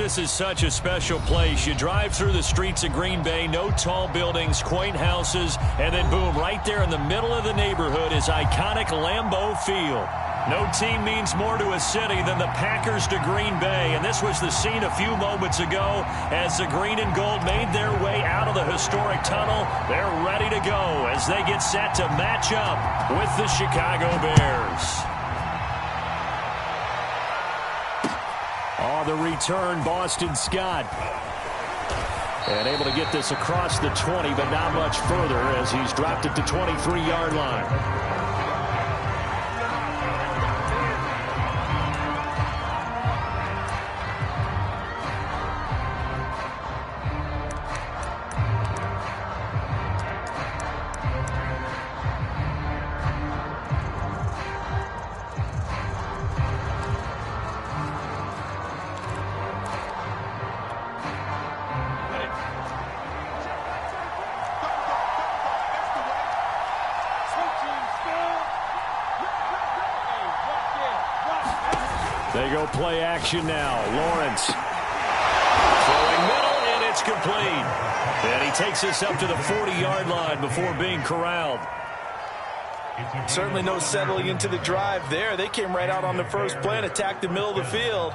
This is such a special place. You drive through the streets of Green Bay, no tall buildings, quaint houses, and then boom, right there in the middle of the neighborhood is iconic Lambeau Field. No team means more to a city than the Packers to Green Bay, and this was the scene a few moments ago as the green and gold made their way out of the historic tunnel. They're ready to go as they get set to match up with the Chicago Bears. On the return, Boston Scott. And able to get this across the 20, but not much further as he's dropped it to 23-yard line. They go play action now. Lawrence. Throwing middle, and it's complete. And he takes us up to the 40-yard line before being corralled. Certainly no settling into the drive there. They came right out on the first play and attacked the middle of the field.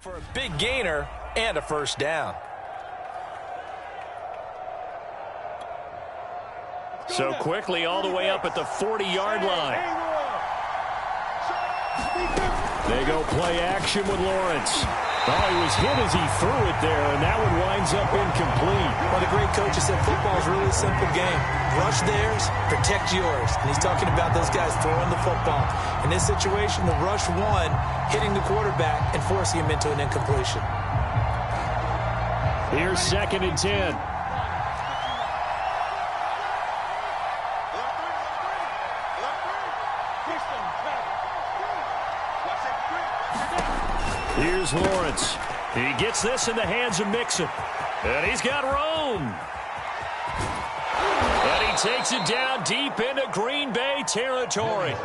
For a big gainer and a first down. So quickly all the way up at the 40-yard line. They go play action with Lawrence. Oh, he was hit as he threw it there, and that one winds up incomplete. Well, the great coach has said football is really a simple game. Rush theirs, protect yours. And he's talking about those guys throwing the football. In this situation, the rush one, hitting the quarterback and forcing him into an incompletion. Here's 2nd and 10. Here's Lawrence. He gets this in the hands of Mixon. And he's got room. And he takes it down deep into Green Bay territory.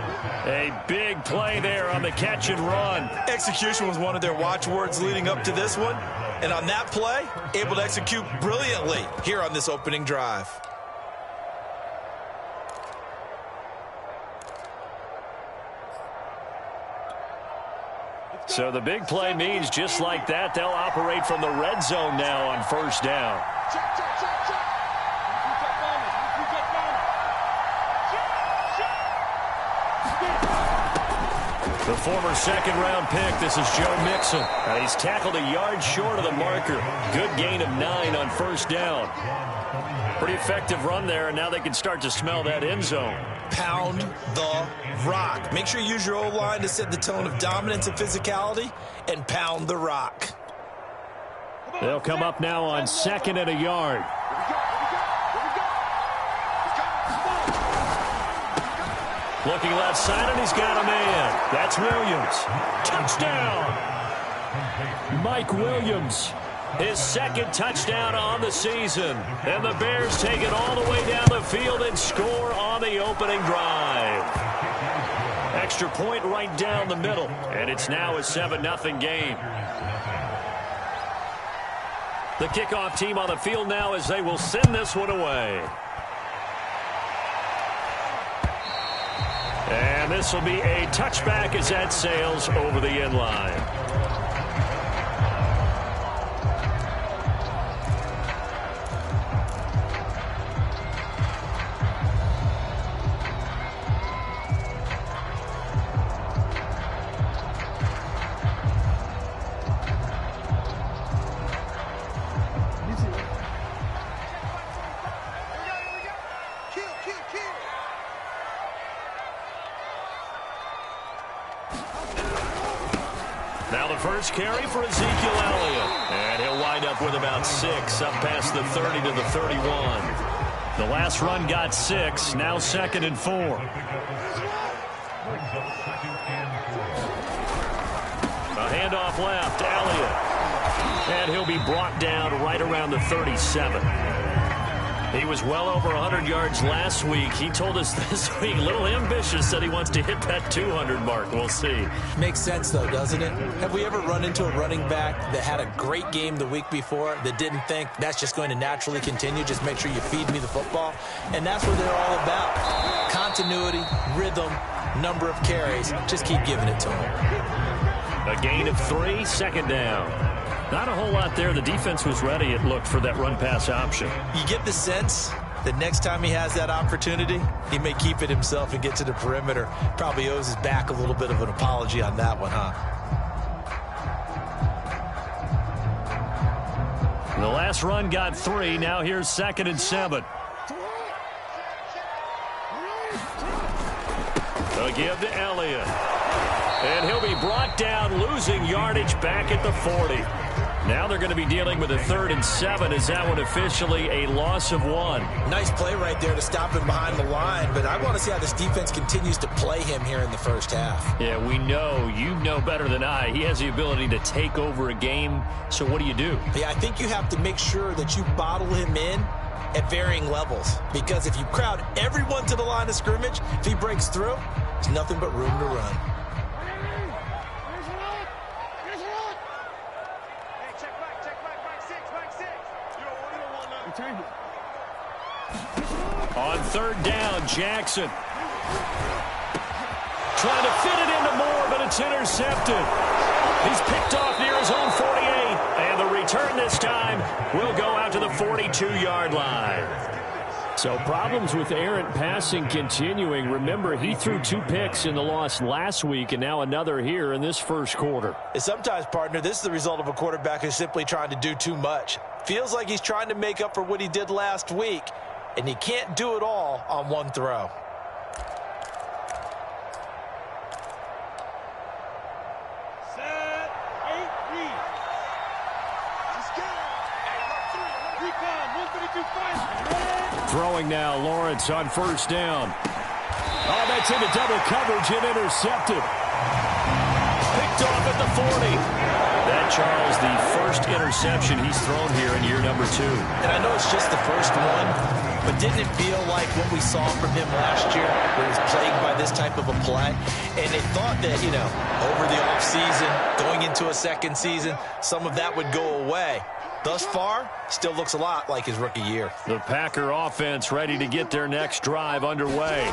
A big play there on the catch and run. Execution was one of their watchwords leading up to this one. And on that play, able to execute brilliantly here on this opening drive. So the big play means just like that, they'll operate from the red zone now on first down. The former second-round pick, this is Joe Mixon. And he's tackled a yard short of the marker. Good gain of 9 on first down. Pretty effective run there, and now they can start to smell that end zone. Pound the rock. Make sure you use your O-line to set the tone of dominance and physicality, and pound the rock. They'll come up now on 2nd and a yard. Looking left side, and he's got a man. That's Williams. Touchdown! Mike Williams. His 2nd touchdown on the season. And the Bears take it all the way down the field and score on the opening drive. Extra point right down the middle. And it's now a 7-0 game. The kickoff team on the field now as they will send this one away. And this will be a touchback as that sails over the end line. Now the first carry for Ezekiel Elliott. And he'll wind up with about 6, up past the 30 to the 31. The last run got 6, now 2nd and 4. A handoff left, Elliott. And he'll be brought down right around the 37. He was well over 100 yards last week. He told us this week, a little ambitious, said he wants to hit that 200 mark. We'll see. Makes sense, though, doesn't it? Have we ever run into a running back that had a great game the week before that didn't think that's just going to naturally continue? Just make sure you feed me the football. And that's what they're all about. Continuity, rhythm, number of carries. Just keep giving it to him. A gain of 3, 2nd down. Not a whole lot there. The defense was ready, it looked, for that run-pass option. You get the sense that next time he has that opportunity, he may keep it himself and get to the perimeter. Probably owes his back a little bit of an apology on that one, huh? The last run got 3. Now here's 2nd and 7. A give to Elliott. And he'll be brought down, losing yardage back at the 40. Now they're going to be dealing with a 3rd and 7. Is that one officially a loss of 1? Nice play right there to stop him behind the line, but I want to see how this defense continues to play him here in the first half. Yeah, we know. You know better than I. He has the ability to take over a game, so what do? Yeah, I think you have to make sure that you bottle him in at varying levels, because if you crowd everyone to the line of scrimmage, if he breaks through, there's nothing but room to run. On 3rd down, Jackson. Trying to fit it into Moore, but it's intercepted. He's picked off near his own 48. And the return this time will go out to the 42-yard line. So problems with errant passing continuing. Remember, he threw 2 picks in the loss last week, and now another here in this first quarter. And sometimes, partner, this is the result of a quarterback who's simply trying to do too much. Feels like he's trying to make up for what he did last week, and he can't do it all on one throw. Set, 8, read. Let's go. Recon, 132 fight. Throwing now, Lawrence on 1st down. Oh, that's into double coverage and intercepted. Picked off at the 40. That, Charles, the first interception he's thrown here in year number 2. And I know it's just the first one, but didn't it feel like what we saw from him last year, where he was plagued by this type of a play? And they thought that, over the offseason, going into a second season, some of that would go away. Thus far, still looks a lot like his rookie year. The Packer offense ready to get their next drive underway.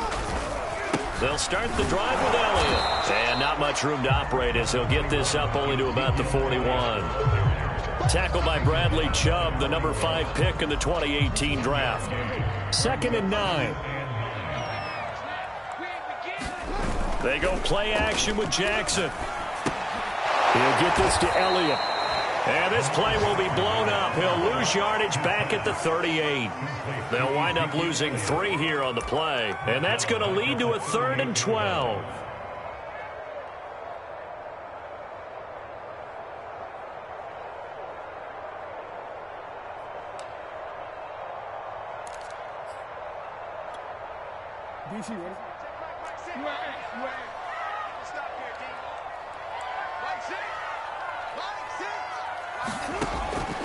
They'll start the drive with Elliott. And not much room to operate as he'll get this up only to about the 41. Tackled by Bradley Chubb, the number 5 pick in the 2018 draft. 2nd and 9. They go play action with Jackson. He'll get this to Elliott. And this play will be blown up. He'll lose yardage back at the 38. They'll wind up losing 3 here on the play. And that's going to lead to a 3rd and 12. DC, ready? You at. Stop here, D. Right six.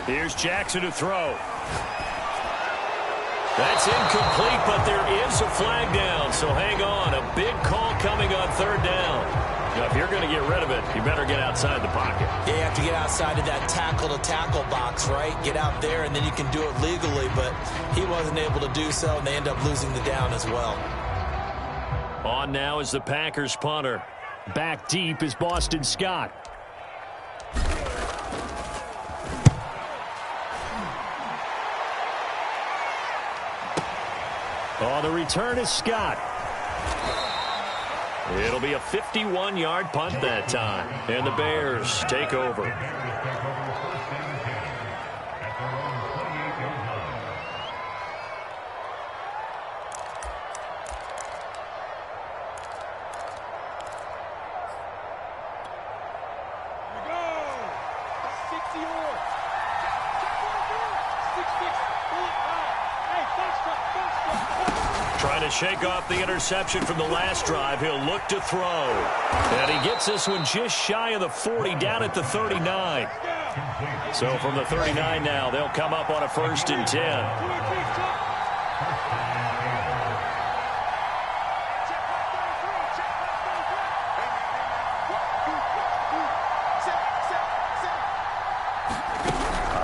Here's Jackson to throw. That's incomplete, but there is a flag down, so hang on. A big call coming on 3rd down. Now, if you're going to get rid of it, you better get outside the pocket. Yeah, you have to get outside of that tackle-to-tackle box, right? Get out there, and then you can do it legally, but he wasn't able to do so, and they end up losing the down as well. On now is the Packers punter. Back deep is Boston Scott. Oh, the return is Scott. It'll be a 51-yard punt that time. And the Bears take over. To shake off the interception from the last drive, he'll look to throw. And he gets this one just shy of the 40, down at the 39. So from the 39 now, they'll come up on a 1st and 10.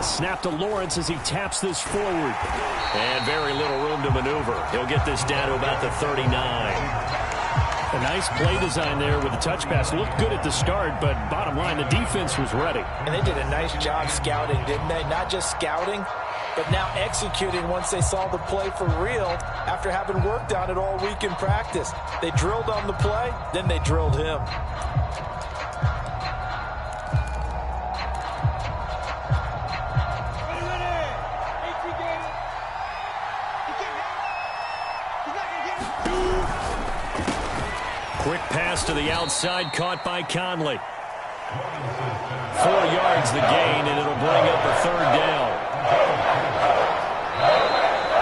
Snap to Lawrence as he taps this forward. And very little room to maneuver. He'll get this down to about the 39. A nice play design there with the touch pass. Looked good at the start, but bottom line, the defense was ready. And they did a nice job scouting, didn't they? Not just scouting, but now executing once they saw the play for real after having worked on it all week in practice. They drilled on the play, then they drilled him. Quick pass to the outside, caught by Conley. 4 yards the gain, and it'll bring up a 3rd down.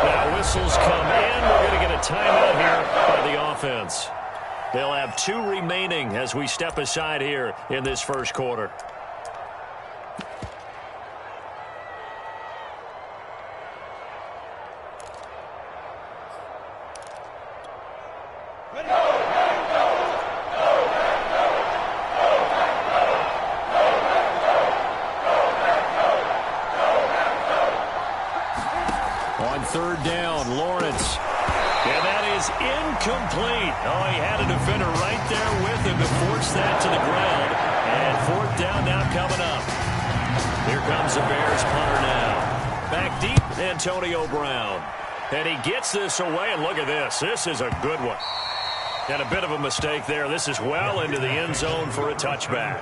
Now whistles come in. We're going to get a timeout here by the offense. They'll have 2 remaining as we step aside here in this 1st quarter. On 3rd down, Lawrence. And that is incomplete. Oh, he had a defender right there with him to force that to the ground. And 4th down now coming up. Here comes the Bears punter now. Back deep, Antonio Brown. And he gets this away, and look at this. This is a good one. And a bit of a mistake there. This is well into the end zone for a touchback.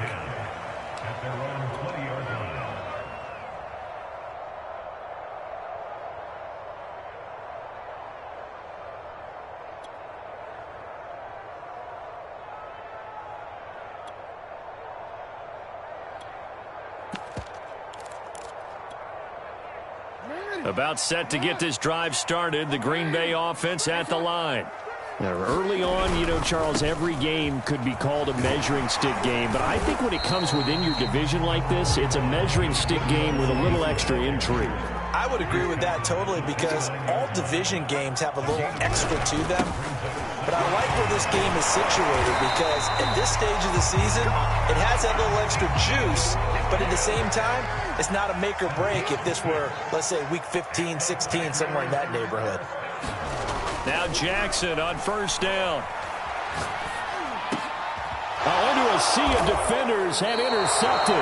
About set to get this drive started. The Green Bay offense at the line. Now, early on, you know, Charles, every game could be called a measuring stick game. But I think when it comes within your division like this, it's a measuring stick game with a little extra intrigue. I would agree with that totally because all division games have a little extra to them. But I like where this game is situated because at this stage of the season, it has that little extra juice. But at the same time, it's not a make or break if this were, let's say, week 15, 16, somewhere in that neighborhood. Now Jackson on 1st down. Into a sea of defenders had intercepted.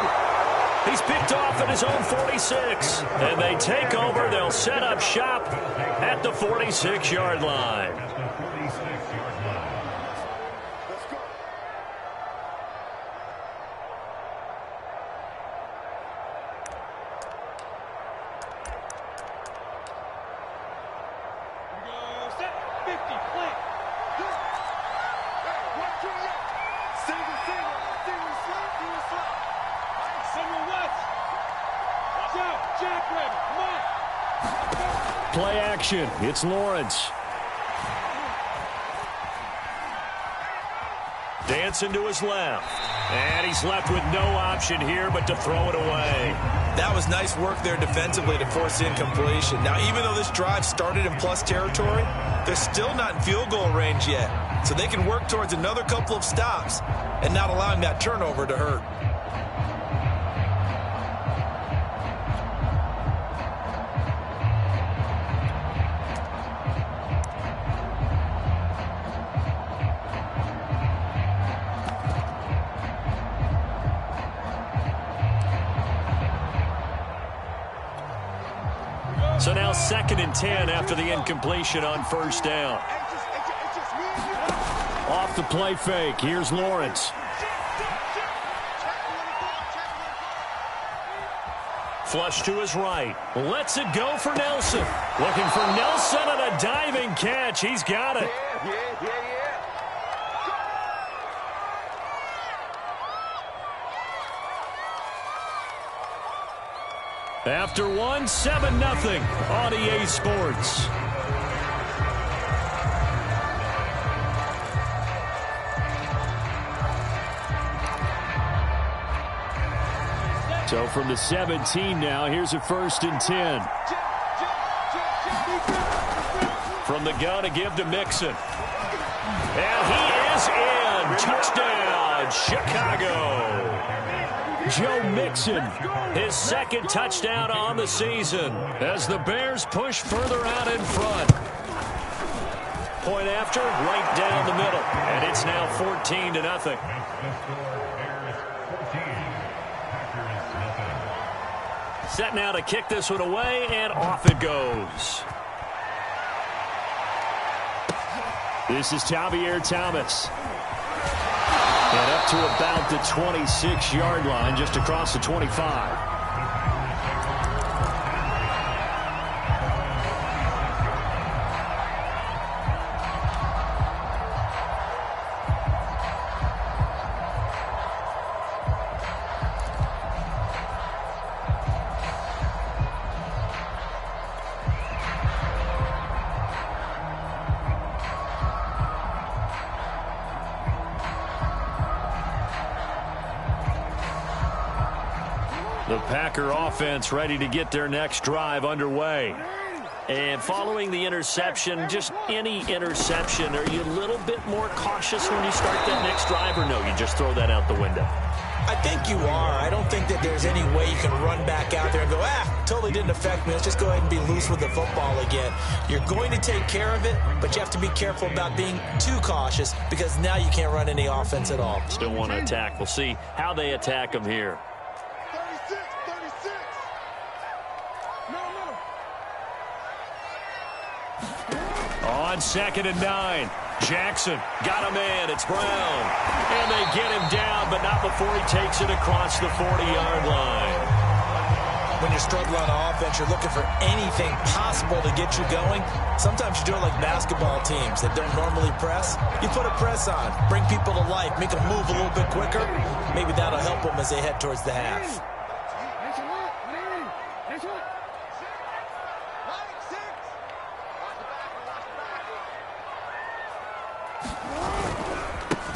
He's picked off at his own 46. And they take over. They'll set up shop at the 46-yard line. Play action. It's Lawrence. Dancing to his left. And he's left with no option here but to throw it away. That was nice work there defensively to force incompletion. Now, even though this drive started in plus territory, they're still not in field goal range yet. So they can work towards another couple of stops and not allowing that turnover to hurt. So now 2nd and 10 after the incompletion on 1st down. Off the play fake. Here's Lawrence. Flush to his right. Lets it go for Nelson. Looking for Nelson and a diving catch. He's got it. After one, 7-0 on EA Sports. So from the 17 now, here's a 1st and 10. From the gun, a give to Mixon. And he is in. Touchdown, Chicago. Joe Mixon, his 2nd touchdown on the season as the Bears push further out in front. Point after, right down the middle. And it's now 14-0. Set now to kick this one away, and off it goes. This is Javier Thomas. And up to about the 26-yard line, just across the 25. The Packer offense ready to get their next drive underway. And following the interception, just any interception, are you a little bit more cautious when you start that next drive, or no, you just throw that out the window? I think you are. I don't think that there's any way you can run back out there and go, totally didn't affect me. Let's just go ahead and be loose with the football again. You're going to take care of it, but you have to be careful about being too cautious because now you can't run any offense at all. Still want to attack. We'll see how they attack them here. 36. No. On 2nd and 9. Jackson got a man. It's Brown. And they get him down, but not before he takes it across the 40-yard line. When you're struggling on offense, you're looking for anything possible to get you going. Sometimes you do it like basketball teams that don't normally press. You put a press on, bring people to life, make them move a little bit quicker. Maybe that'll help them as they head towards the half.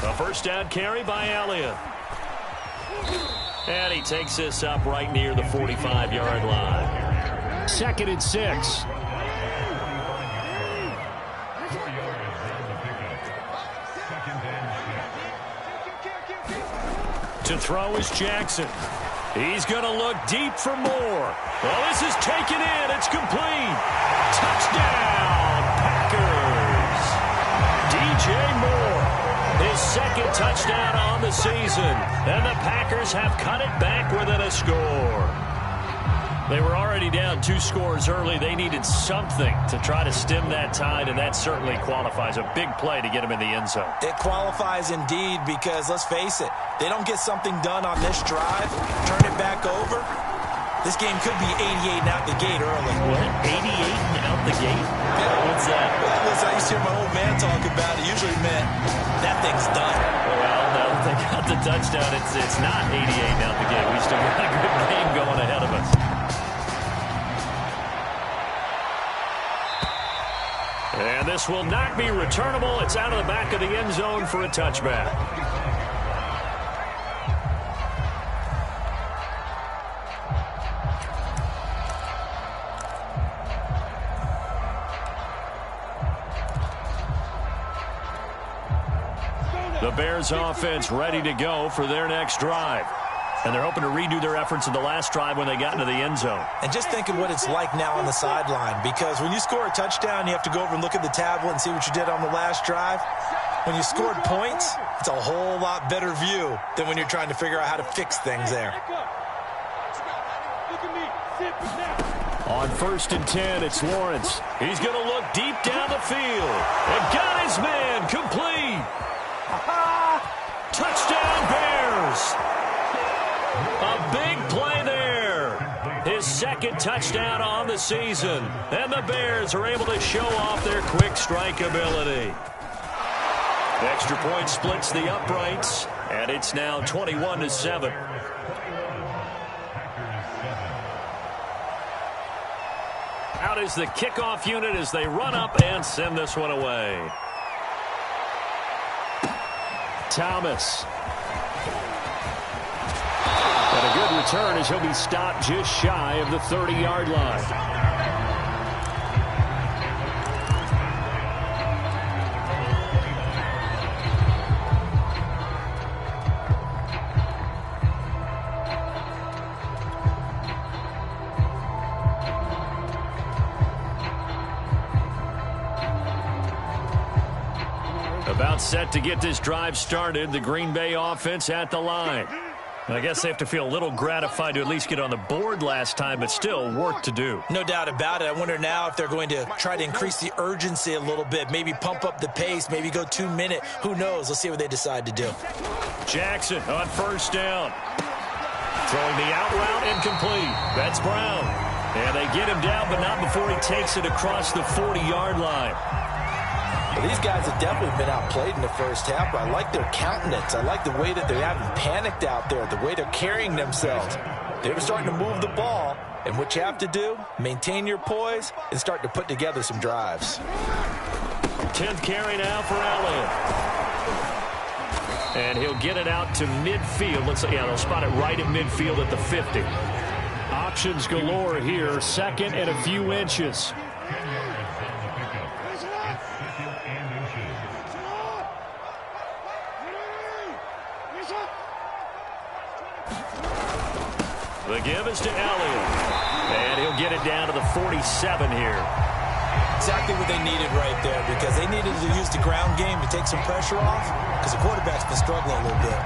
A 1st down carry by Elliott. And he takes this up right near the 45-yard line. 2nd and 6. To throw is Jackson. He's going to look deep for more. Well, this is taken in. It's complete. Touchdown, Packers. DJ Moore. His 2nd touchdown on the season. And the Packers have cut it back within a score. They were already down 2 scores early. They needed something to try to stem that tide, and that certainly qualifies. A big play to get them in the end zone. It qualifies indeed because, let's face it, they don't get something done on this drive, turn it back over. This game could be 88 and out the gate early. What? 88 and out the gate? Yeah. What's that? Well, listen, I used to hear my old man talk about it. Usually meant that thing's done. Well, now that they got the touchdown, it's not 88 and out the gate. We still got a good game going ahead of us. And this will not be returnable. It's out of the back of the end zone for a touchback. The Bears offense ready to go for their next drive. And they're hoping to redo their efforts in the last drive when they got into the end zone. And just think of what it's like now on the sideline, because when you score a touchdown, you have to go over and look at the tablet and see what you did on the last drive. When you scored points, it's a whole lot better view than when you're trying to figure out how to fix things there. On 1st and 10, it's Lawrence. He's going to look deep down the field. And got his man complete. Touchdown, Bears. A big play there. His 2nd touchdown on the season. And the Bears are able to show off their quick strike ability. The extra point splits the uprights. And it's now 21-7. Out is the kickoff unit as they run up and send this one away. Thomas. And a good return as he'll be stopped just shy of the 30-yard line. About set to get this drive started. The Green Bay offense at the line. I guess they have to feel a little gratified to at least get on the board last time, but still work to do. No doubt about it. I wonder now if they're going to try to increase the urgency a little bit, maybe pump up the pace, maybe go 2-minute. Who knows? Let's see what they decide to do. Jackson on first down. Throwing the out route incomplete. That's Brown. And they get him down, but not before he takes it across the 40-yard line. Well, these guys have definitely been outplayed in the first half, but I like their countenance. I like the way that they haven't panicked out there, the way they're carrying themselves. They were starting to move the ball, and what you have to do, maintain your poise and start to put together some drives. 10th carry now for Elliott. And he'll get it out to midfield. They'll spot it right at midfield at the 50. Options galore here, second and a few inches. The give is to Elliott. And he'll get it down to the 47 here. Exactly what they needed right there, because they needed to use the ground game to take some pressure off, because the quarterback's been struggling a little bit.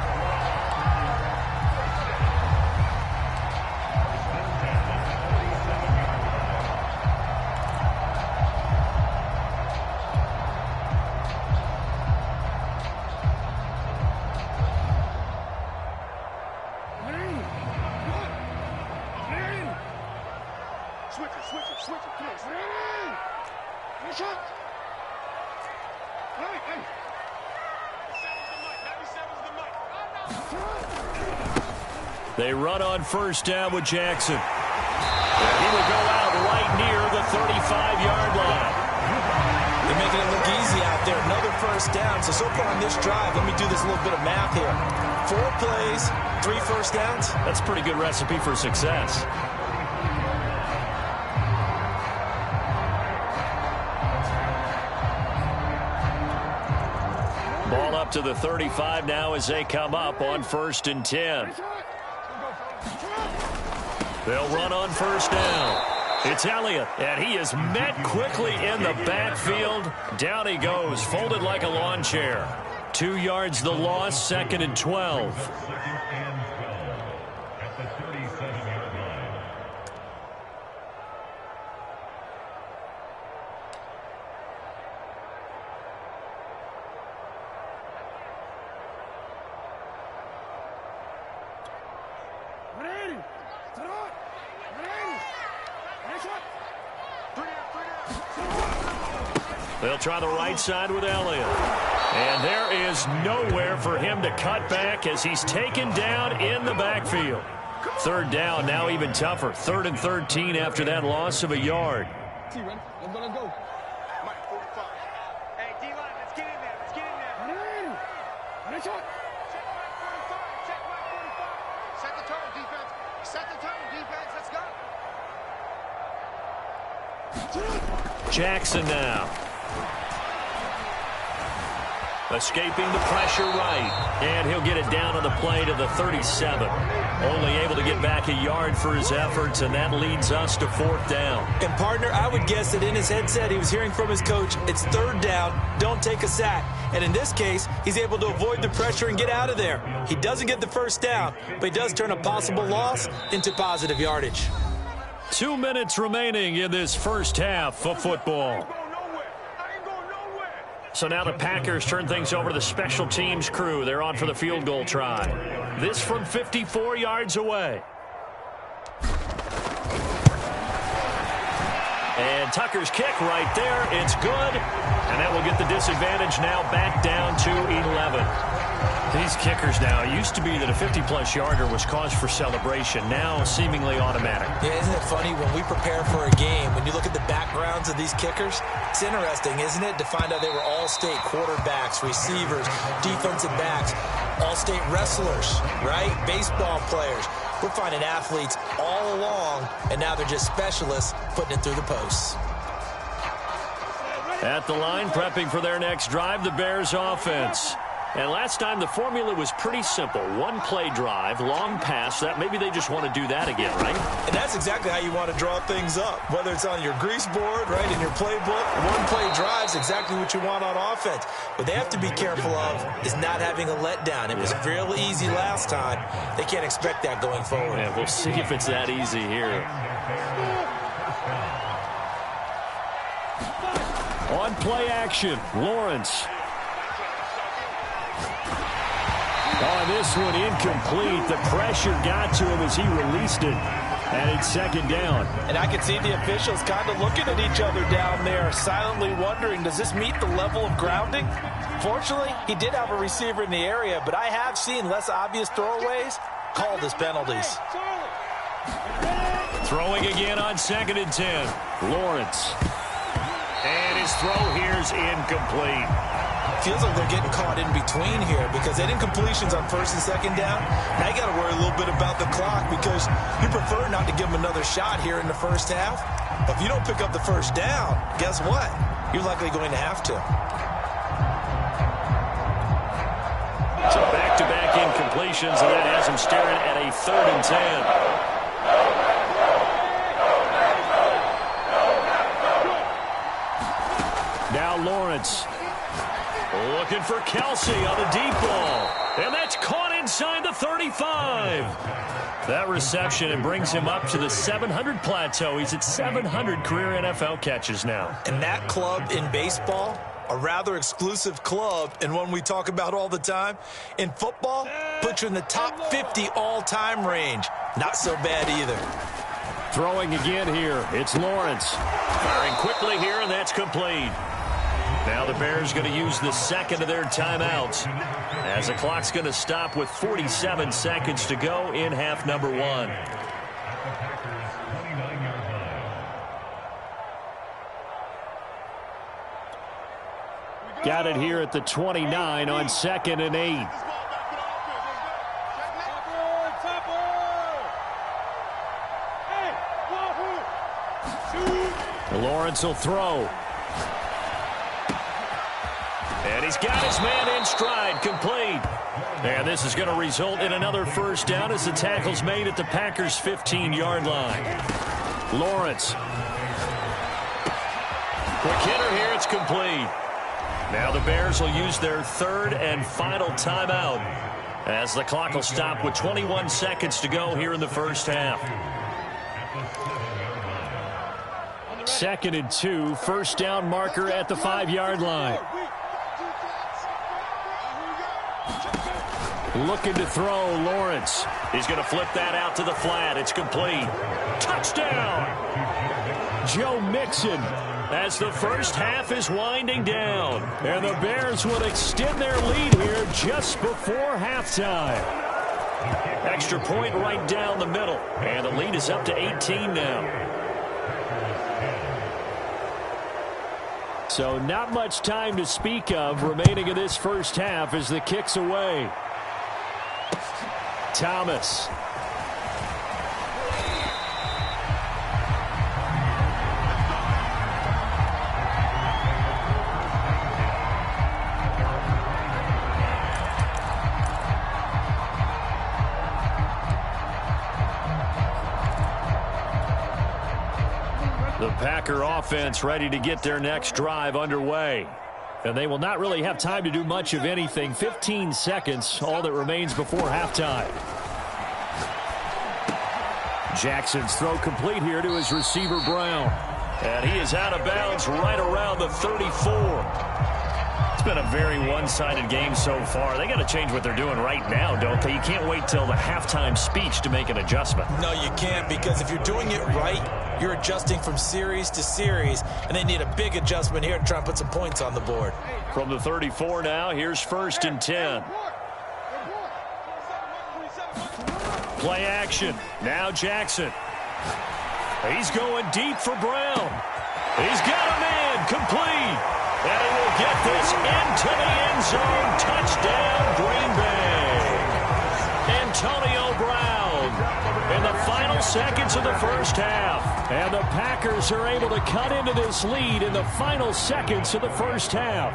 They run on first down with Jackson. And he will go out right near the 35-yard line. They're making it look easy out there. Another first down. So far on this drive, let me do this little bit of math here. 4 plays, 3 first downs. That's a pretty good recipe for success. Ball up to the 35 now as they come up on 1st and 10. They'll run on first down. It's Elliott, and he is met quickly in the backfield. Down he goes, folded like a lawn chair. 2 yards the loss, 2nd and 12. They'll try the right side with Elliott. And there is nowhere for him to cut back as he's taken down in the backfield. 3rd down, now even tougher. 3rd and 13 after that loss of a yard. Let's go. Mike, 45. Hey, D-line, let's get in there. Let's get in there. Check Mike 45. Check Mike 45. Set the tone, defense. Set the tone, defense. Let's go. Jackson now. Escaping the pressure right. And he'll get it down on the play to the 37. Only able to get back a yard for his efforts, and that leads us to 4th down. And, partner, I would guess that in his headset he was hearing from his coach, it's 3rd down, don't take a sack. And in this case, he's able to avoid the pressure and get out of there. He doesn't get the first down, but he does turn a possible loss into positive yardage. 2 minutes remaining in this first half of football. So now the Packers turn things over to the special teams crew. They're on for the field goal try. This from 54 yards away. And Tucker's kick right there. It's good. And that will get the disadvantage now back down to 11. These kickers now, it used to be that a 50-plus yarder was cause for celebration. Now seemingly automatic. Yeah, isn't it funny when we prepare for a game, when you look at the backgrounds of these kickers, it's interesting, isn't it, to find out they were all-state quarterbacks, receivers, defensive backs, all-state wrestlers, right? Baseball players. We're finding athletes all along, and now they're just specialists putting it through the posts. At the line, prepping for their next drive, the Bears offense. And last time, the formula was pretty simple. One-play drive, long pass. That maybe they just want to do that again, right? And that's exactly how you want to draw things up. Whether it's on your grease board, right, in your playbook, one-play drive is exactly what you want on offense. What they have to be careful of is not having a letdown. It was real easy last time. They can't expect that going forward. Yeah, we'll see if it's that easy here. On play action, Lawrence. On this one, incomplete. The pressure got to him as he released it. And it's second down. And I can see the officials kind of looking at each other down there, silently wondering, does this meet the level of grounding? Fortunately, he did have a receiver in the area, but I have seen less obvious throwaways called as penalties. Throwing again on 2nd and 10. Lawrence. And his throw here's incomplete. Feels like they're getting caught in between here because they did incompletions on 1st and 2nd down. Now you got to worry a little bit about the clock because you prefer not to give them another shot here in the first half. But if you don't pick up the first down, guess what? You're likely going to have to. So back-to-back incompletions, and that has him staring at a 3rd and 10. Now Lawrence. Looking for Kelsey on the deep ball. And that's caught inside the 35. That reception, and brings him up to the 700 plateau. He's at 700 career NFL catches now. And that club in baseball, a rather exclusive club, and one we talk about all the time. In football, puts you in the top 50 all-time range. Not so bad either. Throwing again here. It's Lawrence. Firing quickly here, and that's complete. Now the Bears going to use the second of their timeouts as the clock's going to stop with 47 seconds to go in half number 1. Got it here at the 29 on 2nd and 8. Lawrence will throw. And he's got his man in stride, complete. And this is going to result in another first down as the tackle's made at the Packers' 15-yard line. Lawrence. Quick hitter here, it's complete. Now the Bears will use their 3rd and final timeout as the clock will stop with 21 seconds to go here in the first half. 2nd and 2, first down marker at the 5-yard line. Looking to throw, Lawrence. He's going to flip that out to the flat. It's complete. Touchdown! Joe Mixon as the first half is winding down. And the Bears will extend their lead here just before halftime. Extra point right down the middle. And the lead is up to 18 now. So not much time to speak of remaining in this first half as the kick's away. Thomas. The Packer offense ready to get their next drive underway. And they will not really have time to do much of anything. 15 seconds, all that remains before halftime. Jackson's throw complete here to his receiver, Brown. And he is out of bounds right around the 34. It's been a very one-sided game so far. They got to change what they're doing right now, don't they? You can't wait till the halftime speech to make an adjustment. No, you can't, because if you're doing it right, you're adjusting from series to series, and they need a big adjustment here to try and put some points on the board. From the 34 now, here's 1st and 10. Play action. Now Jackson. He's going deep for Brown. He's got a man complete. And he will get this into the end zone. Touchdown, Green Bay. Antonio Brown final seconds of the first half. And the Packers are able to cut into this lead in the final seconds of the first half.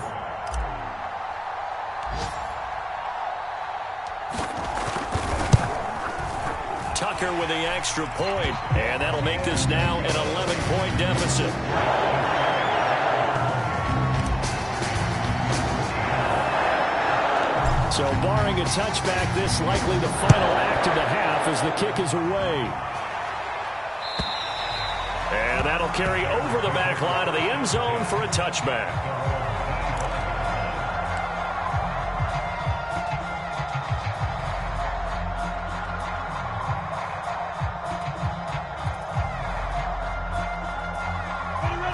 Tucker with the extra point, and that'll make this now an 11-point deficit. So barring a touchback, this likely the final act of the half as the kick is away. And that'll carry over the back line of the end zone for a touchback.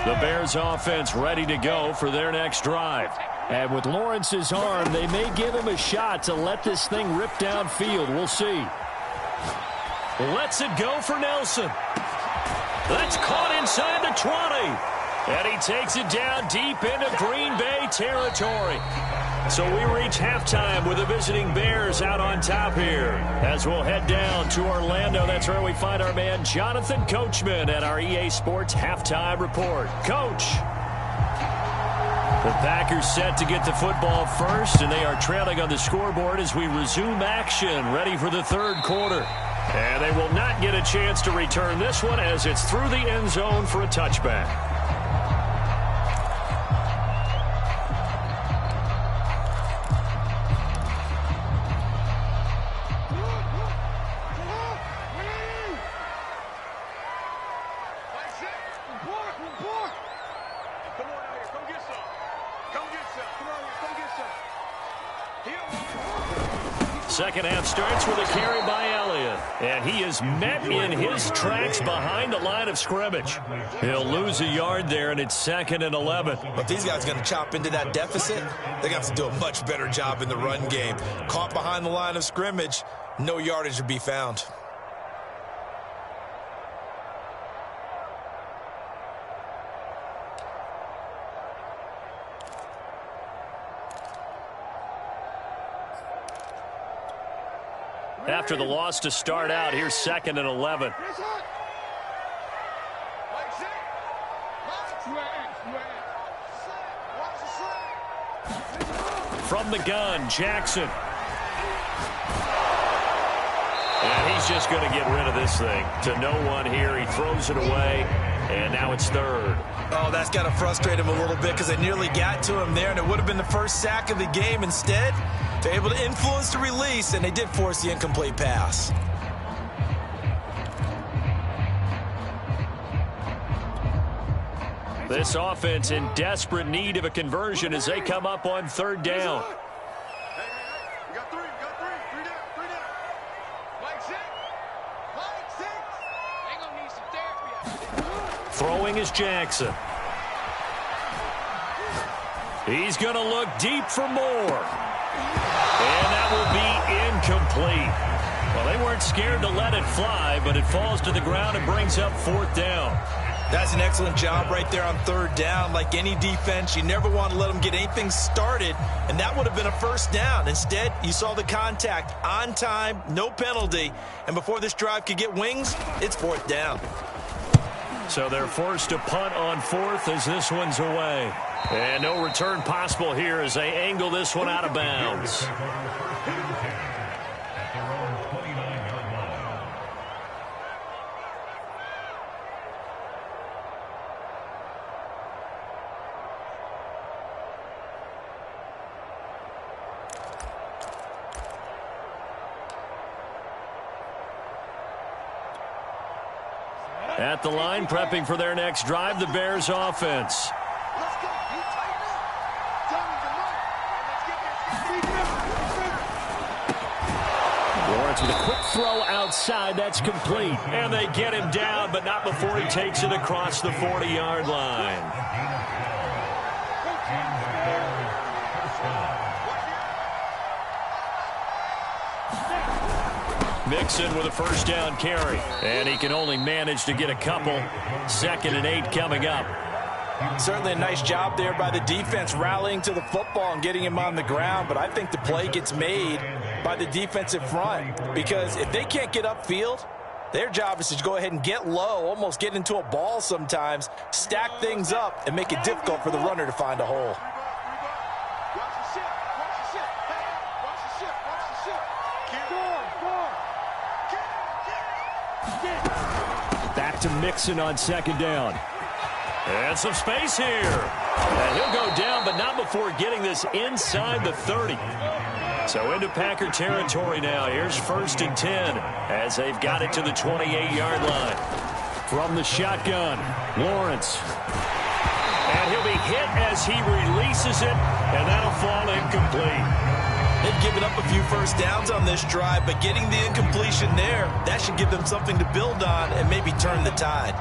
The Bears offense ready to go for their next drive. And with Lawrence's arm, they may give him a shot to let this thing rip downfield. We'll see. Lets it go for Nelson. That's caught inside the 20. And he takes it down deep into Green Bay territory. So we reach halftime with the visiting Bears out on top here. As we'll head down to Orlando, that's where we find our man Jonathan Coachman at our EA Sports Halftime Report. Coach. The Packers set to get the football first, and they are trailing on the scoreboard as we resume action, ready for the third quarter. And they will not get a chance to return this one as it's through the end zone for a touchback. Second half starts with a carry by Elliott. And he is met in his tracks behind the line of scrimmage. He'll lose a yard there, and it's 2nd and 11. But these guys are going to chop into that deficit. They got to do a much better job in the run game. Caught behind the line of scrimmage, no yardage to be found. After the loss to start out, here's 2nd and 11. From the gun, Jackson. And he's just going to get rid of this thing. To no one here, he throws it away, and now it's 3rd. Oh, that's got to frustrate him a little bit because they nearly got to him there, and it would have been the first sack of the game. Instead, they're able to influence the release, and they did force the incomplete pass. This offense in desperate need of a conversion as they come up on 3rd down. We got three. Three down. Mike 6. They're going to need some therapy. Throwing is Jackson. He's going to look deep for more. And that will be incomplete. Well, they weren't scared to let it fly, but it falls to the ground and brings up 4th down. That's an excellent job right there on 3rd down. Like any defense, you never want to let them get anything started, and that would have been a 1st down. Instead, you saw the contact on time, no penalty, and before this drive could get wings, it's 4th down. So they're forced to punt on 4th as this one's away. And no return possible here as they angle this one out of bounds. At the line, prepping for their next drive, the Bears offense. Let's go. You tighten up. Dummies and money. Let's get this. Lawrence with a quick throw outside. That's complete. And they get him down, but not before he takes it across the 40-yard line. Mixon with a 1st down carry. And he can only manage to get a couple. 2nd and 8 coming up. Certainly a nice job there by the defense rallying to the football and getting him on the ground. But I think the play gets made by the defensive front. Because if they can't get upfield, Their job is to go ahead and get low, almost get into a ball sometimes, stack things up, and make it difficult for the runner to find a hole. Back to Mixon on second down. And some space here. And he'll go down, but not before getting this inside the 30. So into Packer territory now. Here's 1st and 10 as they've got it to the 28-yard line. From the shotgun, Lawrence. And he'll be hit as he releases it, and that'll fall incomplete. They've given up a few first downs on this drive, but getting the incompletion there, that should give them something to build on and maybe turn the tide.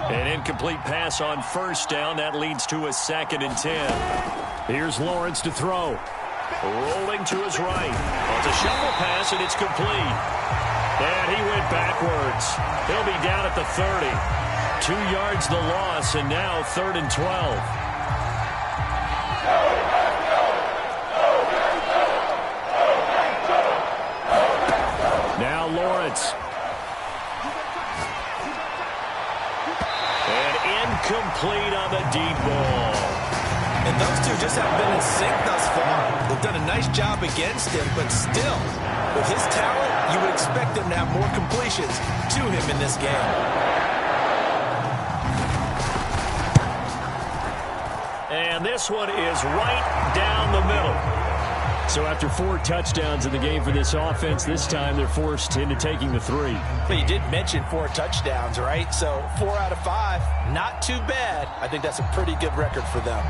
An incomplete pass on 1st down. That leads to a 2nd and 10. Here's Lawrence to throw. Rolling to his right. Well, it's a shuffle pass, and it's complete. And he went backwards. He'll be down at the 30. 2 yards the loss, and now 3rd and 12. Now Lawrence. And incomplete on the deep ball. And those two just haven't been in sync thus far. They've done a nice job against him, but still, with his talent, you would expect them to have more completions to him in this game. And this one is right down the middle. So after 4 touchdowns in the game for this offense, this time they're forced into taking the 3. But you did mention 4 touchdowns, right? So 4 out of 5, not too bad. I think that's a pretty good record for them.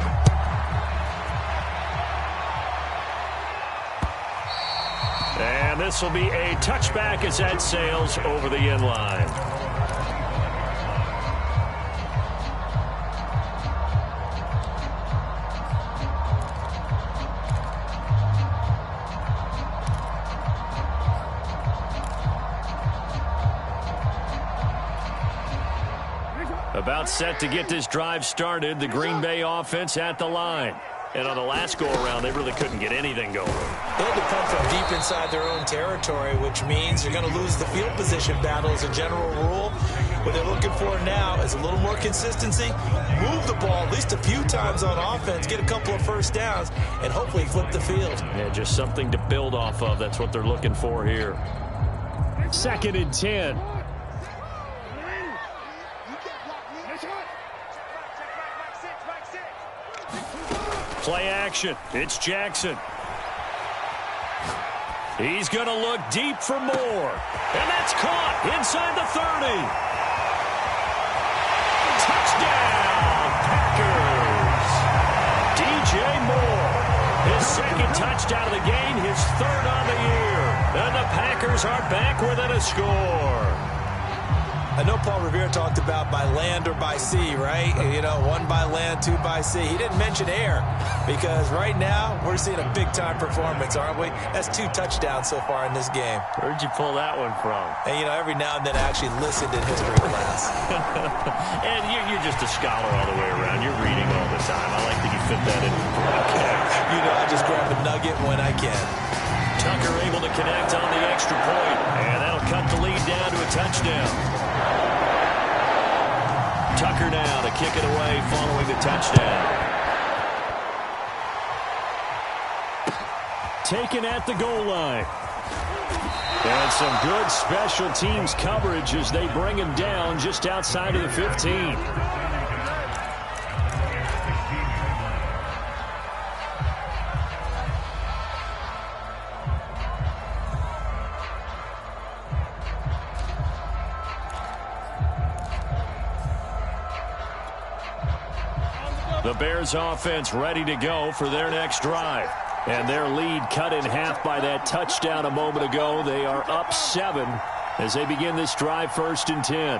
And this will be a touchback as that sails over the end line. About set to get this drive started. The Green Bay offense at the line. And on the last go-around, they really couldn't get anything going. They had to come from deep inside their own territory, which means you're going to lose the field position battle as a general rule. What they're looking for now is a little more consistency, move the ball at least a few times on offense, get a couple of first downs, and hopefully flip the field. Yeah, just something to build off of. That's what they're looking for here. 2nd and 10. Play action. It's Jackson. He's going to look deep for more. And that's caught inside the 30. Touchdown, Packers. DJ Moore. His 2nd touchdown of the game, his 3rd on the year. And the Packers are back within a score. I know Paul Revere talked about by land or by sea, right? You know, 1 by land, 2 by sea. He didn't mention air because right now we're seeing a big-time performance, aren't we? That's 2 touchdowns so far in this game. Where'd you pull that one from? And, you know, every now and then I actually listened in history class. And you're just a scholar all the way around. You're reading all the time. I like that you fit that in the broadcast. You know, I just grab a nugget when I can. Tucker able to connect on the extra point, and that'll cut the lead down to a touchdown. Tucker now to kick it away following the touchdown. Taken at the goal line. And some good special teams coverage as they bring him down just outside of the 15. The Bears offense ready to go for their next drive. And their lead cut in half by that touchdown a moment ago. They are up 7 as they begin this drive, 1st and 10.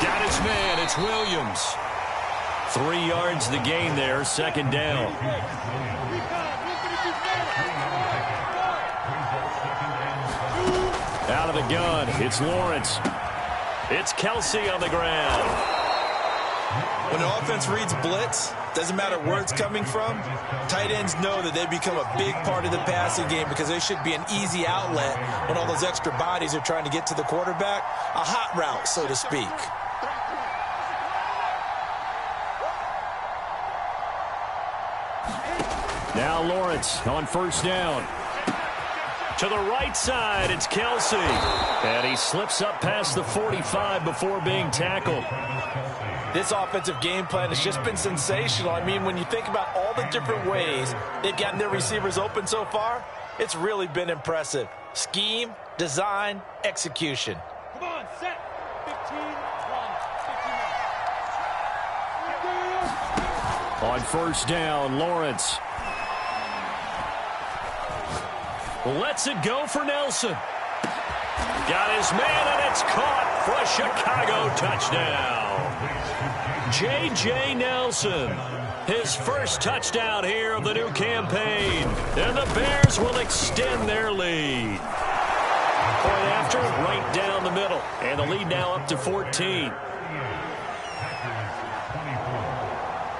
Got his man. It's Williams. 3 yards the gain there, 2nd down. Out of the gun, it's Lawrence. It's Kelsey on the ground. When the offense reads blitz, Doesn't matter where it's coming from. Tight ends know that they become a big part of the passing game because they should be an easy outlet when all those extra bodies are trying to get to the quarterback. A hot route, so to speak. Now Lawrence on first down. To the right side, it's Kelsey. And he slips up past the 45 before being tackled. This offensive game plan has just been sensational. I mean, when you think about all the different ways they've gotten their receivers open so far, it's really been impressive. Scheme, design, execution. Come on, set. 15, 1, 15 On first down, Lawrence. Lets it go for Nelson. Got his man, and it's caught for a Chicago touchdown. J.J. Nelson, his first touchdown here of the new campaign. And the Bears will extend their lead. Point after, right down the middle. And the lead now up to 14.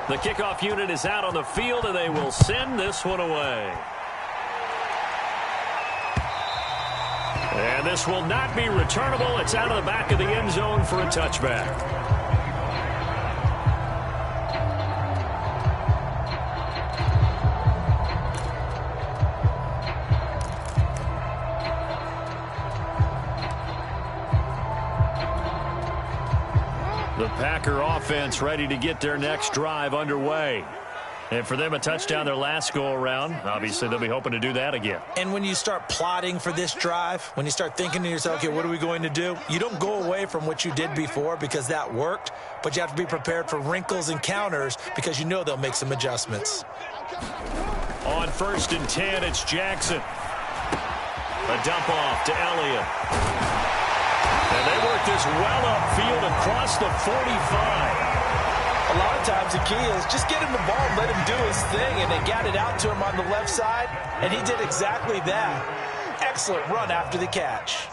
The kickoff unit is out on the field, and they will send this one away. And this will not be returnable. It's out of the back of the end zone for a touchback. The Packer offense ready to get their next drive underway. And for them, a touchdown their last go-around. Obviously, they'll be hoping to do that again. And when you start plotting for this drive, when you start thinking to yourself, okay, what are we going to do? You don't go away from what you did before because that worked, but you have to be prepared for wrinkles and counters because you know they'll make some adjustments. On 1st and 10, it's Jackson. A dump off to Elliott. And they work this well upfield across the 45. A lot of times the key is just get him the ball and let him do his thing, and they got it out to him on the left side, and he did exactly that. Excellent run after the catch.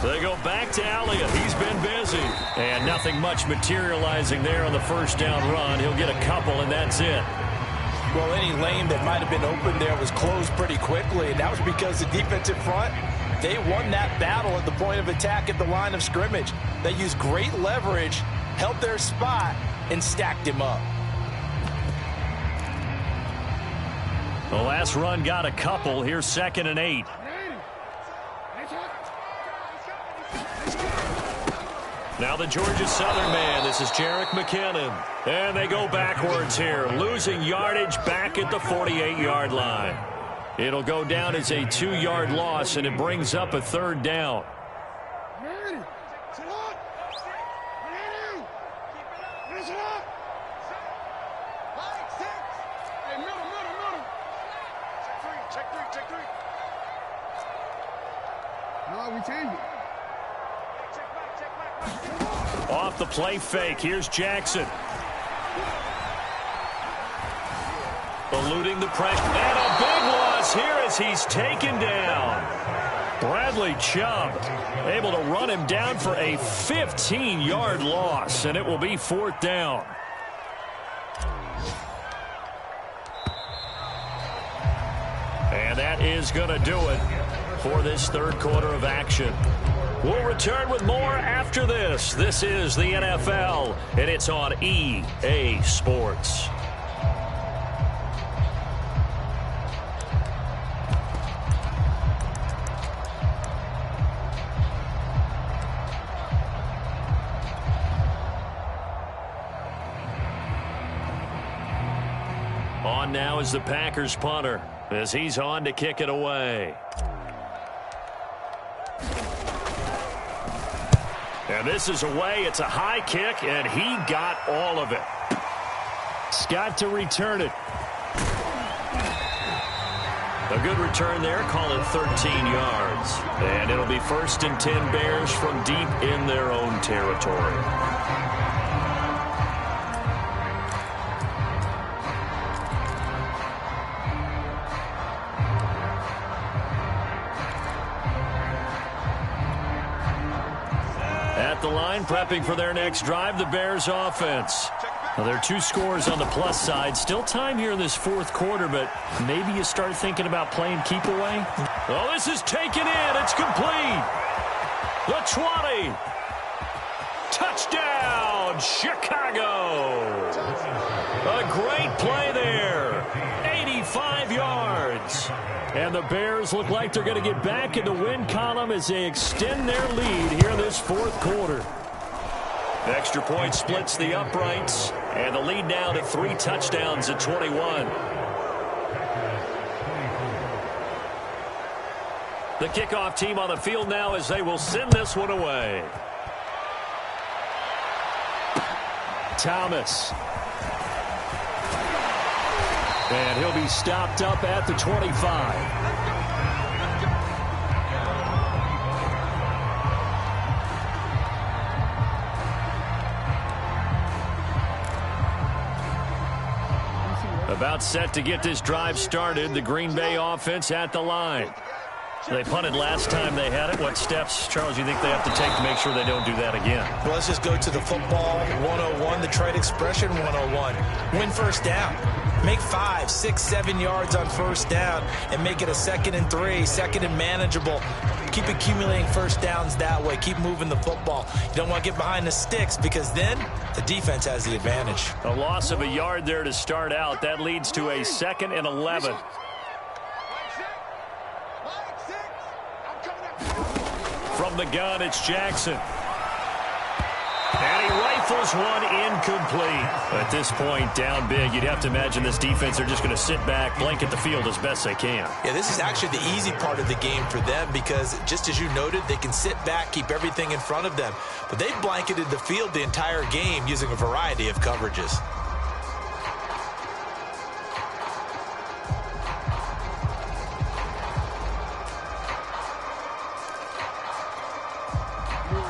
So they go back to Elliott. He's been busy. And nothing much materializing there on the first down run. He'll get a couple, and that's it. Well, any lane that might have been open there was closed pretty quickly, and that was because the defensive front, they won that battle at the point of attack at the line of scrimmage. They used great leverage, held their spot, and stacked him up. The last run got a couple. Here's 2nd and 8. Now the Georgia Southern man. This is Jerick McKinnon. And they go backwards here, losing yardage back at the 48-yard line. It'll go down as a 2-yard loss, and it brings up a 3rd down. Check three. No, we changed it. Off the play fake, here's Jackson. Eluding the pressure, and a big loss here as he's taken down. Bradley Chubb able to run him down for a 15-yard loss, and it will be 4th down. And that is going to do it for this 3rd quarter of action. We'll return with more after this. This is the NFL, and it's on EA Sports. On now is the Packers punter as he's on to kick it away. And this is away. It's a high kick, and he got all of it. Scott to return it. A good return there. Call it 13 yards. And it'll be 1st and 10 Bears from deep in their own territory. At the line again, prepping for their next drive, the Bears offense. Well, there are 2 scores on the plus side. Still time here in this fourth quarter, but maybe you start thinking about playing keep away. Well, this is taken in. It's complete. The 20. Touchdown, Chicago. A great play there. 85 yards. And the Bears look like they're going to get back in the win column as they extend their lead here in this fourth quarter. Extra point splits the uprights, and the lead now to 3 touchdowns at 21. The kickoff team on the field now as they will send this one away. Thomas. And he'll be stopped up at the 25. About set to get this drive started. The Green Bay offense at the line. They punted last time they had it. What steps, Charles, you think they have to take to make sure they don't do that again? Well, let's just go to the football 101, the trade expression 101. Win first down. Make 5, 6, 7 yards on first down and make it a 2nd and 3, 2nd and manageable. Keep accumulating first downs that way. Keep moving the football. You don't want to get behind the sticks because then the defense has the advantage. A loss of a yard there to start out. That leads to a 2nd and 11. From the gun, it's Jackson. And he rifles one incomplete. At this point, down big, you'd have to imagine this defense are just going to sit back, blanket the field as best they can. Yeah, this is actually the easy part of the game for them because, just as you noted, they can sit back, keep everything in front of them. But they've blanketed the field the entire game using a variety of coverages.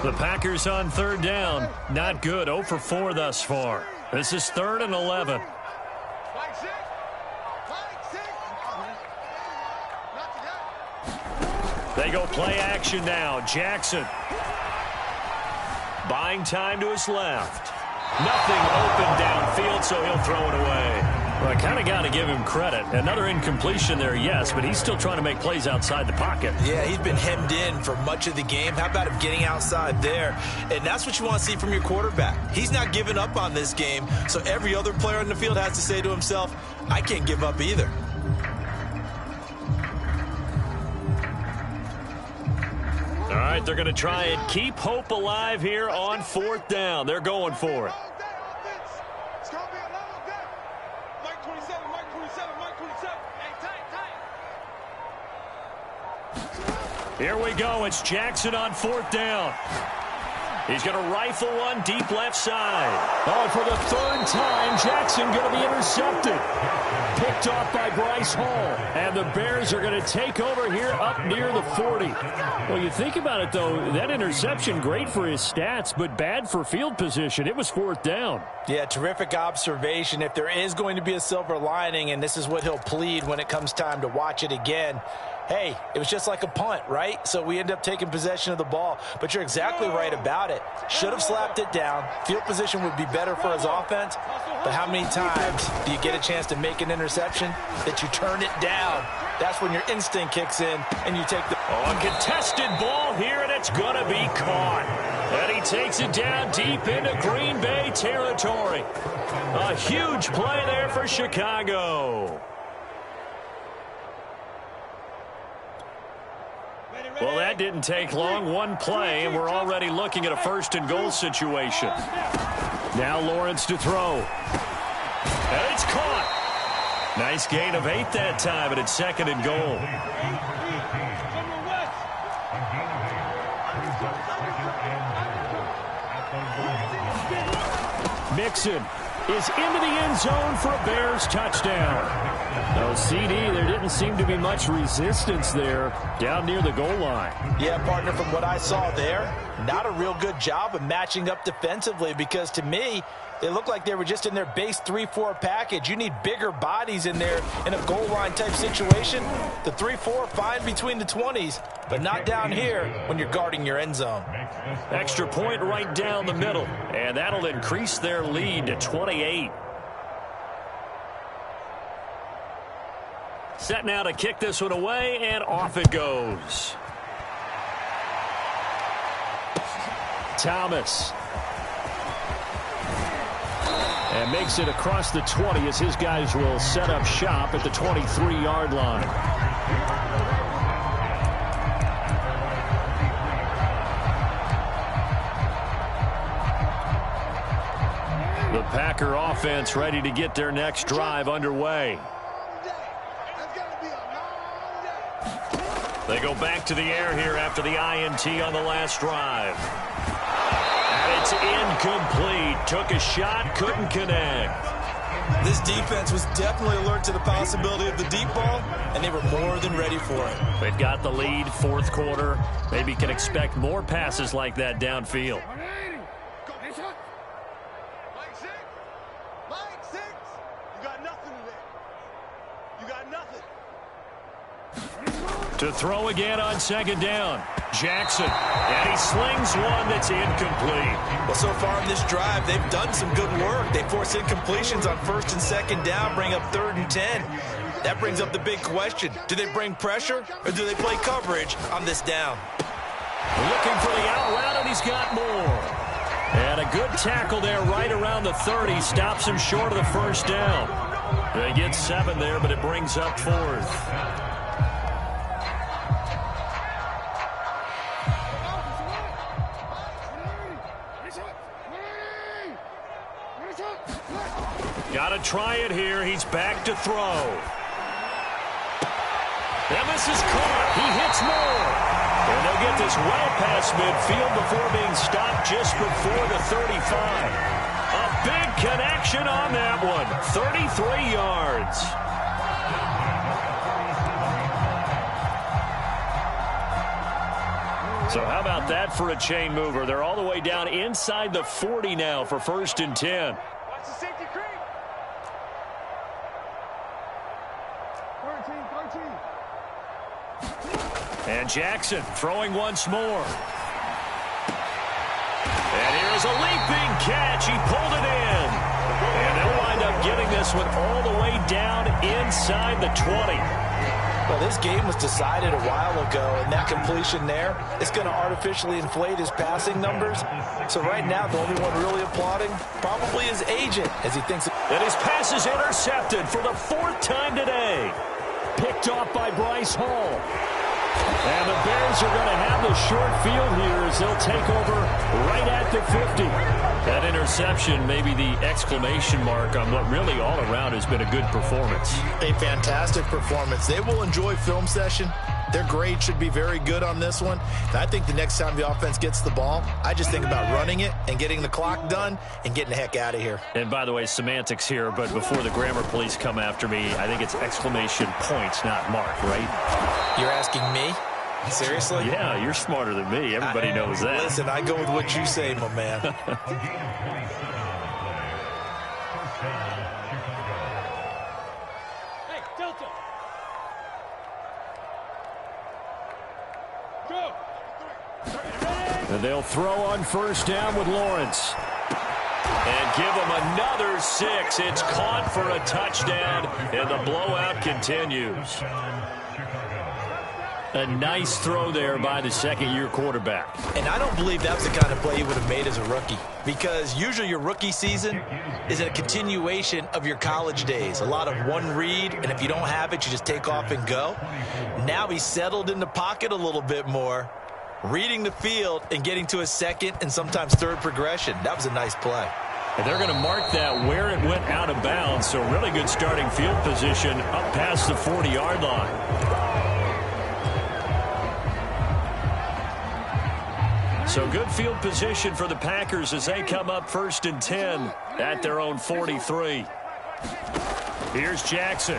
The Packers on 3rd down. Not good. 0 for 4 thus far. This is 3rd and 11. They go play action now. Jackson. Buying time to his left. Nothing open downfield, so he'll throw it away. Well, I kind of got to give him credit. Another incompletion there, yes, but he's still trying to make plays outside the pocket. Yeah, he's been hemmed in for much of the game. How about him getting outside there? And that's what you want to see from your quarterback. He's not giving up on this game, so every other player on the field has to say to himself, I can't give up either. All right, they're going to try and keep hope alive here on 4th down. They're going for it. Here we go. It's Jackson on 4th down. He's going to rifle one deep left side. Oh, for the 3rd time, Jackson going to be intercepted. Picked off by Bryce Hall. And the Bears are going to take over here up near the 40. Well, you think about it, though, that interception, great for his stats, but bad for field position. It was 4th down. Yeah, terrific observation. If there is going to be a silver lining, and this is what he'll plead when it comes time to watch it again, hey, it was just like a punt, right? So we end up taking possession of the ball. But you're exactly right about it. Should have slapped it down. Field position would be better for his offense. But how many times do you get a chance to make an interception that you turn it down? That's when your instinct kicks in and you take the... Oh, a contested ball here, and it's going to be caught. And he takes it down deep into Green Bay territory. A huge play there for Chicago. Well, that didn't take long. One play, and we're already looking at a 1st and goal situation. Now Lawrence to throw. And it's caught. Nice gain of 8 that time, and it's 2nd and goal. Mixon is into the end zone for a Bears touchdown. No, CD, there didn't seem to be much resistance there down near the goal line. Yeah, partner, from what I saw there, not a real good job of matching up defensively because to me, it looked like they were just in their base 3-4 package. You need bigger bodies in there in a goal line type situation. The 3-4 fine between the 20s, but not down here when you're guarding your end zone. Extra point right down the middle, and that'll increase their lead to 28. Set now to kick this one away, and off it goes. Thomas. And makes it across the 20 as his guys will set up shop at the 23-yard line. The Packer offense ready to get their next drive underway. They go back to the air here after the INT on the last drive. And it's incomplete. Took a shot, couldn't connect. This defense was definitely alert to the possibility of the deep ball, and they were more than ready for it. They've got the lead, fourth quarter. Maybe can expect more passes like that downfield. To throw again on second down. Jackson. And he slings one that's incomplete. Well, so far in this drive, they've done some good work. They force incompletions on first and second down, bring up 3rd and 10. That brings up the big question. Do they bring pressure or do they play coverage on this down? Looking for the out route, and he's got more. And a good tackle there right around the 30. Stops him short of the first down. They get 7 there, but it brings up 4th. Got to try it here. He's back to throw. And this is caught. He hits more. And they'll get this well past midfield before being stopped just before the 35. A big connection on that one. 33 yards. So how about that for a chain mover? They're all the way down inside the 40 now for 1st and 10. Watch the safety creep. 13. And Jackson throwing once more. And here's a leaping catch. He pulled it in. And they'll wind up getting this one all the way down inside the 20. Well, this game was decided a while ago, and that completion there is going to artificially inflate his passing numbers. So right now, the only one really applauding probably his agent as he thinks. And his pass is intercepted for the 4th time today. Picked off by Bryce Hall. And the Bears are going to have the short field here as they'll take over right at the 50. That interception, maybe the exclamation mark on what really all around has been a good performance. A fantastic performance. They will enjoy film session. Their grade should be very good on this one. And I think the next time the offense gets the ball, I just think about running it and getting the clock done and getting the heck out of here. And by the way, semantics here, but before the grammar police come after me, I think it's exclamation points, not mark, right? You're asking me? Seriously? Yeah, you're smarter than me. Everybody knows that. Listen, I go with what you say, my man. Hey, Delta. Go. And they'll throw on first down with Lawrence. And give him another 6. It's caught for a touchdown, and the blowout continues. A nice throw there by the second-year quarterback. And I don't believe that's the kind of play he would have made as a rookie, because usually your rookie season is a continuation of your college days. A lot of one read, and if you don't have it, you just take off and go. Now he's settled in the pocket a little bit more, reading the field and getting to a second and sometimes third progression. That was a nice play. And they're going to mark that where it went out of bounds, so really good starting field position up past the 40-yard line. So good field position for the Packers as they come up 1st and 10 at their own 43. Here's Jackson.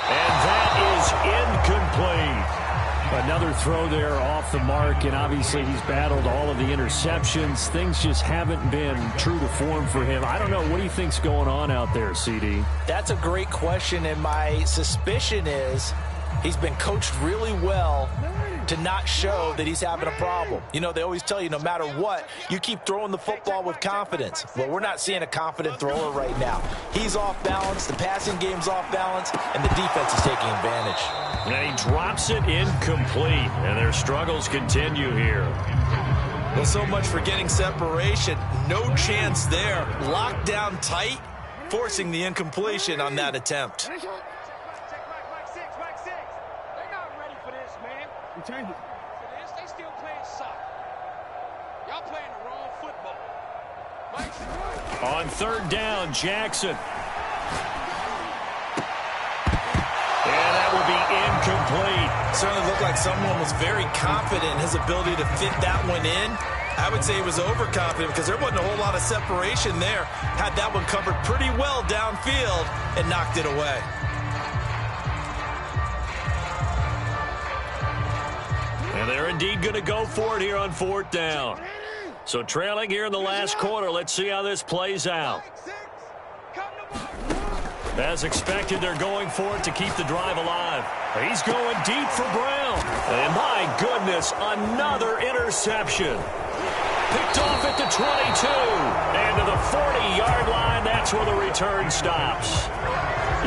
And that is incomplete. Another throw there off the mark, and obviously he's battled all of the interceptions. Things just haven't been true to form for him. I don't know. What do you think's going on out there, CD? That's a great question, and my suspicion is He's been coached really well to not show that he's having a problem. You know, they always tell you no matter what, you keep throwing the football with confidence. Well, we're not seeing a confident thrower right now. He's off balance, the passing game's off balance, and the defense is taking advantage. And he drops it incomplete, and their struggles continue here. Well, so much for getting separation. No chance there. Locked down tight, forcing the incompletion on that attempt. Change it. They still playing soccer. Y'all playing the wrong football. On third down, Jackson. And that will be incomplete. Certainly looked like someone was very confident in his ability to fit that one in. I would say he was overconfident because there wasn't a whole lot of separation there. Had that one covered pretty well downfield and knocked it away. And they're indeed going to go for it here on fourth down. So trailing here in the last quarter. Let's see how this plays out. As expected, they're going for it to keep the drive alive. He's going deep for Brown. And my goodness, another interception. Picked off at the 22. And to the 40-yard line, that's where the return stops.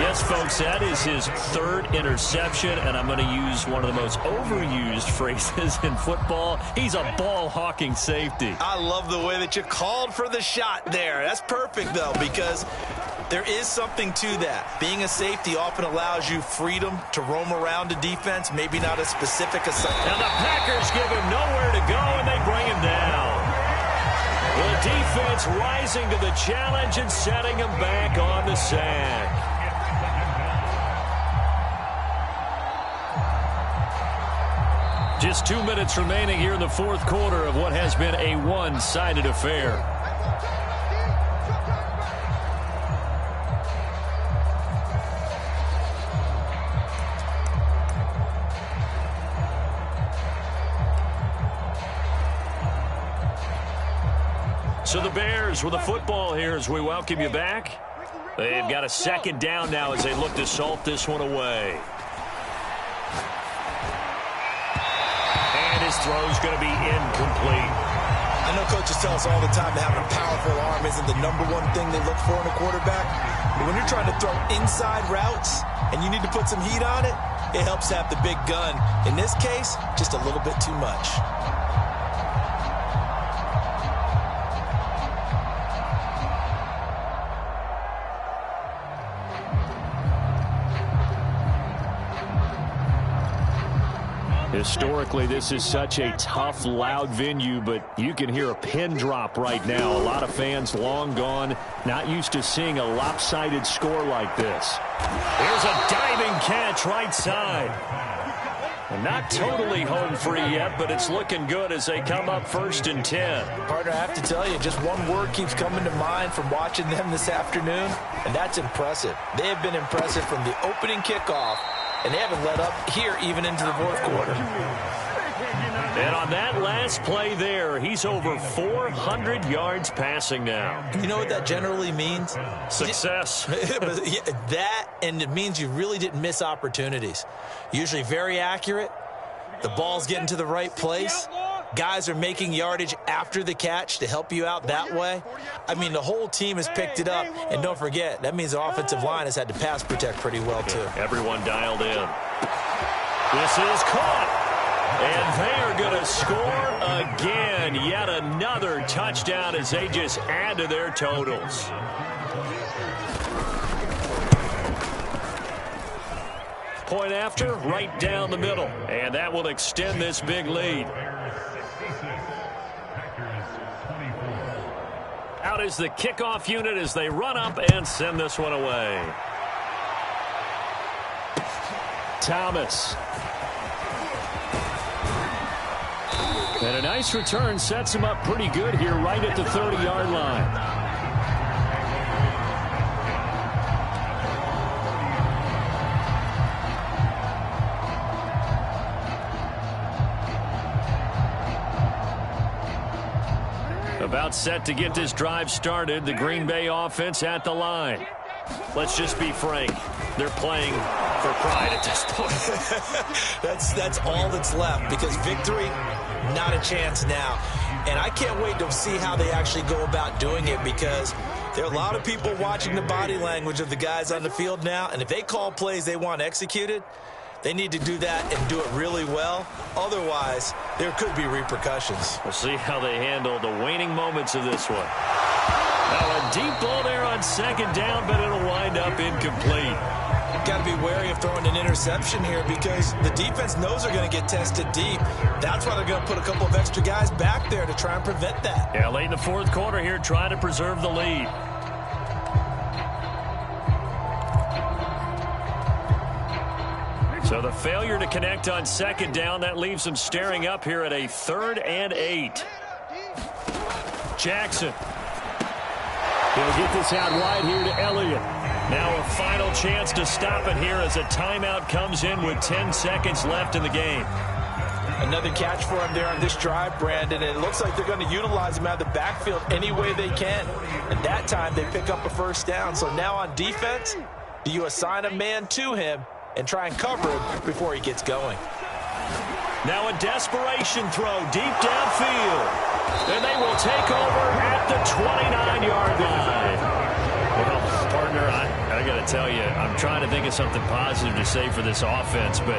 Yes, folks, that is his third interception, and I'm going to use one of the most overused phrases in football. He's a ball-hawking safety. I love the way that you called for the shot there. That's perfect, though, because there is something to that. Being a safety often allows you freedom to roam around a defense, maybe not a specific assignment. And the Packers give him nowhere to go, and they bring him down. The defense rising to the challenge and setting him back on the sack. Just 2 minutes remaining here in the fourth quarter of what has been a one-sided affair. So the Bears with the football here as we welcome you back. They've got a second down now as they look to salt this one away. His throw's going to be incomplete. I know coaches tell us all the time that having a powerful arm isn't the number one thing they look for in a quarterback. But when you're trying to throw inside routes and you need to put some heat on it, it helps to have the big gun. In this case, just a little bit too much. Historically, this is such a tough, loud venue, but you can hear a pin drop right now. A lot of fans long gone, not used to seeing a lopsided score like this. Here's a diving catch right side. And not totally home free yet, but it's looking good as they come up 1st and 10. Partner, I have to tell you, just one word keeps coming to mind from watching them this afternoon, and that's impressive. They have been impressive from the opening kickoff, and they haven't let up here even into the fourth quarter. And on that last play there, he's over 400 yards passing now. You know what that generally means? Success. That, and it means you really didn't miss opportunities. Usually very accurate. The ball's getting to the right place. Guys are making yardage after the catch to help you out that way. I mean, the whole team has picked it up. And don't forget, that means the offensive line has had to pass protect pretty well, too. Everyone dialed in. This is caught. And they are going to score again. Yet another touchdown as they just add to their totals. Point after, right down the middle. And that will extend this big lead. Out is the kickoff unit as they run up and send this one away. Thomas. And a nice return sets him up pretty good here right at the 30-yard line. About set to get this drive started. The Green Bay offense at the line. Let's just be frank. They're playing for pride at this point. That's all that's left, because victory, not a chance now. And I can't wait to see how they actually go about doing it, because there are a lot of people watching the body language of the guys on the field now, and if they call plays they want executed, they need to do that and do it really well. Otherwise, there could be repercussions. We'll see how they handle the waning moments of this one. Now a deep ball there on second down, but it'll wind up incomplete. Got to be wary of throwing an interception here, because the defense knows they're going to get tested deep. That's why they're going to put a couple of extra guys back there to try and prevent that. Yeah, late in the fourth quarter here, trying to preserve the lead. So the failure to connect on second down, that leaves them staring up here at a 3rd and 8. Jackson. He'll get this out wide here to Elliott. Now a final chance to stop it here as a timeout comes in with 10 seconds left in the game. Another catch for him there on this drive, Brandon, and it looks like they're going to utilize him out of the backfield any way they can. And that time they pick up a first down. So now on defense, do you assign a man to him and try and cover him before he gets going? Now a desperation throw deep downfield. And they will take over at the 29-yard line. Well, partner, I got to tell you, I'm trying to think of something positive to say for this offense, but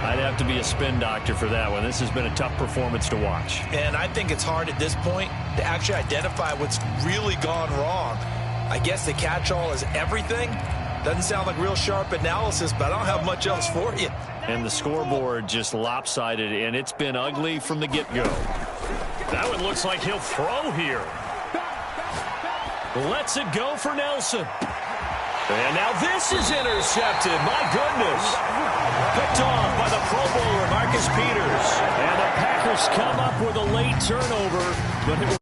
I'd have to be a spin doctor for that one. This has been a tough performance to watch. And I think it's hard at this point to actually identify what's really gone wrong. I guess the catch-all is everything. Doesn't sound like real sharp analysis, but I don't have much else for you. And the scoreboard just lopsided, and it's been ugly from the get-go. That one looks like he'll throw here. Lets it go for Nelson. And now this is intercepted. My goodness. Picked off by the Pro Bowler, Marcus Peters. And the Packers come up with a late turnover, but it